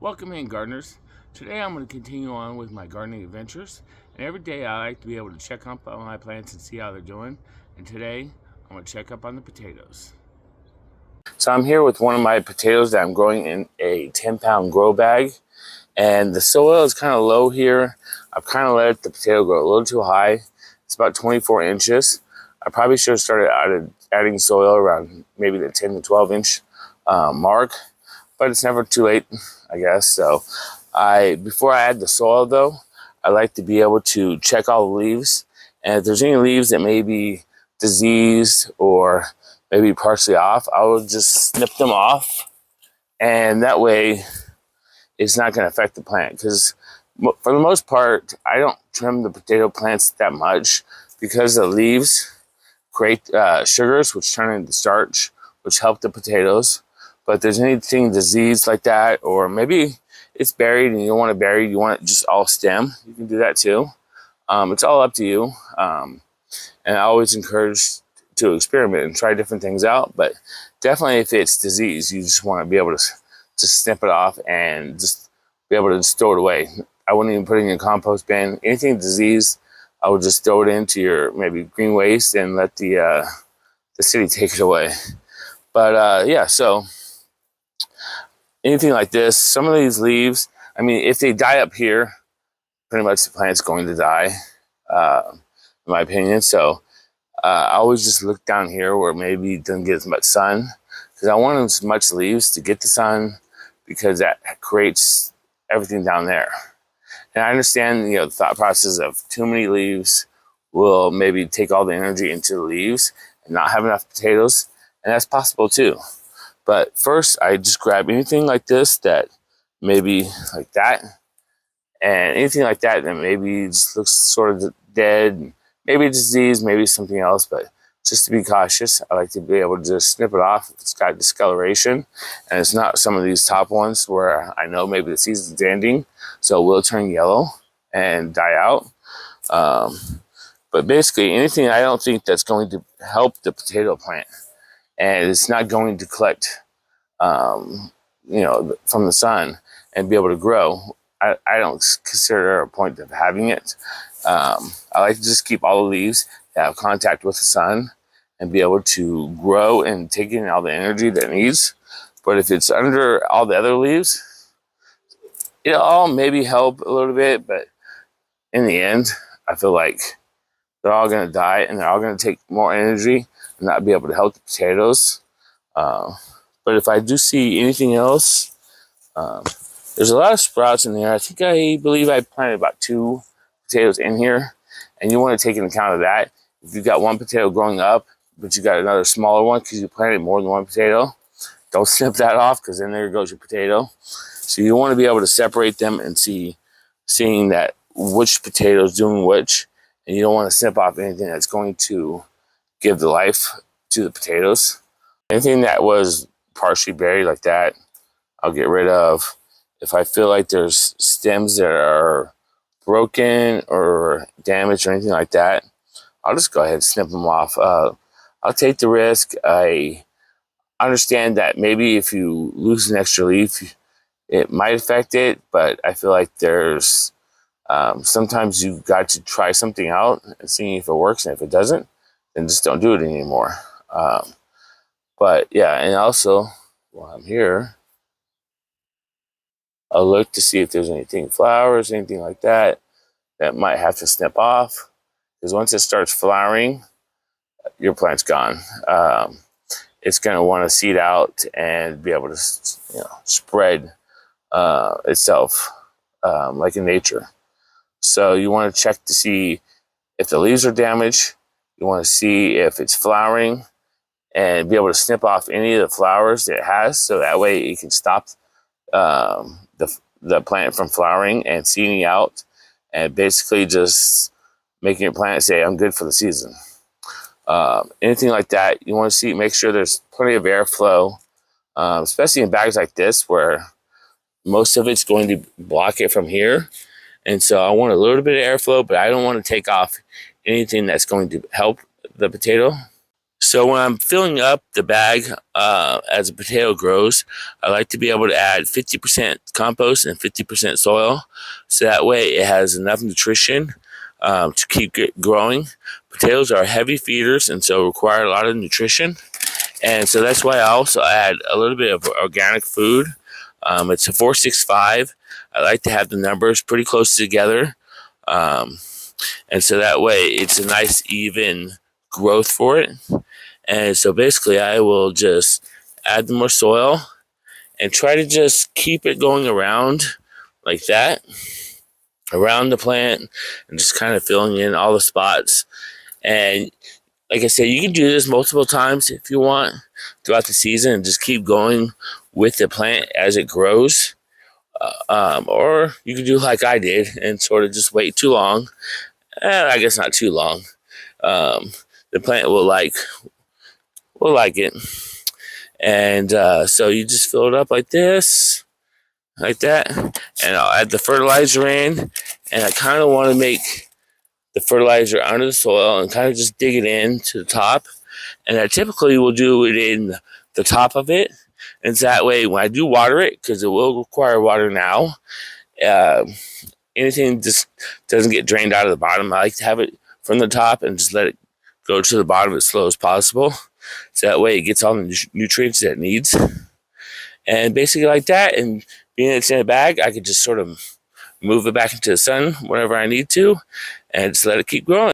Welcome in, gardeners. Today I'm going to continue on with my gardening adventures, and every day I like to be able to check up on my plants and see how they're doing. And today I'm going to check up on the potatoes. So I'm here with one of my potatoes that I'm growing in a 10-pound grow bag, and the soil is kind of low here. I've kind of let the potato grow a little too high. It's about 24 inches. I probably should have started adding soil around maybe the 10 to 12 inch mark, but it's never too late, I guess. So before I add the soil though, I like to be able to check all the leaves. And if there's any leaves that may be diseased or maybe partially off, I will just snip them off. And that way it's not going to affect the plant. Because for the most part, I don't trim the potato plants that much because the leaves create sugars, which turn into starch, which help the potatoes. But if there's anything diseased like that, or maybe it's buried and you don't want it buried, you want it just all stem, you can do that too. It's all up to you. And I always encourage to experiment and try different things out. But definitely if it's diseased, you just want to be able to snip it off and just be able to store it away. I wouldn't even put it in your compost bin. Anything diseased, I would just throw it into your maybe green waste and let the city take it away. But yeah, so anything like this, some of these leaves, I mean, if they die up here, pretty much the plant's going to die, in my opinion. So I always just look down here where maybe it doesn't get as much sun, because I want as much leaves to get the sun, because that creates everything down there. And I understand, the thought process of too many leaves will maybe take all the energy into the leaves and not have enough potatoes, and that's possible too. But first, I just grab anything like this that maybe like that, and anything like that that maybe just looks sort of dead, maybe disease, maybe something else. But just to be cautious, I like to be able to just snip it off if it's got discoloration, and it's not some of these top ones where I know maybe the season's ending, so it will turn yellow and die out. But basically, anything I don't think that's going to help the potato plant, and it's not going to collect, from the sun and be able to grow, I don't consider a point of having it. I like to just keep all the leaves that have contact with the sun and be able to grow and take in all the energy that it needs. But if it's under all the other leaves, it'll all maybe help a little bit, but in the end, I feel like they're all going to die and they're all going to take more energy and not be able to help the potatoes. But if I do see anything else, there's a lot of sprouts in there. I believe I planted about 2 potatoes in here, and you want to take into account of that. If you've got one potato growing up, but you got another smaller one because you planted more than one potato, don't snip that off, because then there goes your potato. So you want to be able to separate them and seeing that which potato is doing which, and you don't want to snip off anything that's going to give the life to the potatoes. Anything that was partially buried like that, I'll get rid of. If I feel like there's stems that are broken or damaged or anything like that, I'll just go ahead and snip them off. I'll take the risk. I understand that maybe if you lose an extra leaf, it might affect it, but I feel like there's sometimes you've got to try something out and see if it works, and if it doesn't, then just don't do it anymore. But yeah, and also while I'm here, I'll look to see if there's anything, flowers, anything like that, that might have to snip off. Because once it starts flowering, your plant's gone. It's going to want to seed out and be able to, spread itself like in nature. So you want to check to see if the leaves are damaged. You want to see if it's flowering and be able to snip off any of the flowers that it has, so that way it can stop the plant from flowering and seeding out, and basically just making your plant say, I'm good for the season. Anything like that, you want to make sure there's plenty of airflow, especially in bags like this where most of it's going to block it from here. And so I want a little bit of airflow, but I don't want to take off anything that's going to help the potato. So when I'm filling up the bag as a potato grows, I like to be able to add 50% compost and 50% soil. So that way it has enough nutrition to keep growing. Potatoes are heavy feeders and so require a lot of nutrition. And so that's why I also add a little bit of organic food. It's a 465. I like to have the numbers pretty close together. And so that way it's a nice even growth for it. And so basically I will just add more soil and try to just keep it going around like that, around the plant, and just kind of filling in all the spots. And like I said, you can do this multiple times if you want throughout the season and just keep going with the plant as it grows. Or you can do like I did and sort of just wait too long. I guess not too long. The plant will like it. And so you just fill it up like this, like that. And I'll add the fertilizer in. And I kind of want to make the fertilizer under the soil and kind of just dig it in to the top. And I typically will do it in the top of it. And so that way, when I do water it, because it will require water now, anything just doesn't get drained out of the bottom. I like to have it from the top and just let it go to the bottom as slow as possible. So that way it gets all the nutrients that it needs. And basically like that, and being it's in a bag, I could just sort of move it back into the sun whenever I need to and just let it keep growing.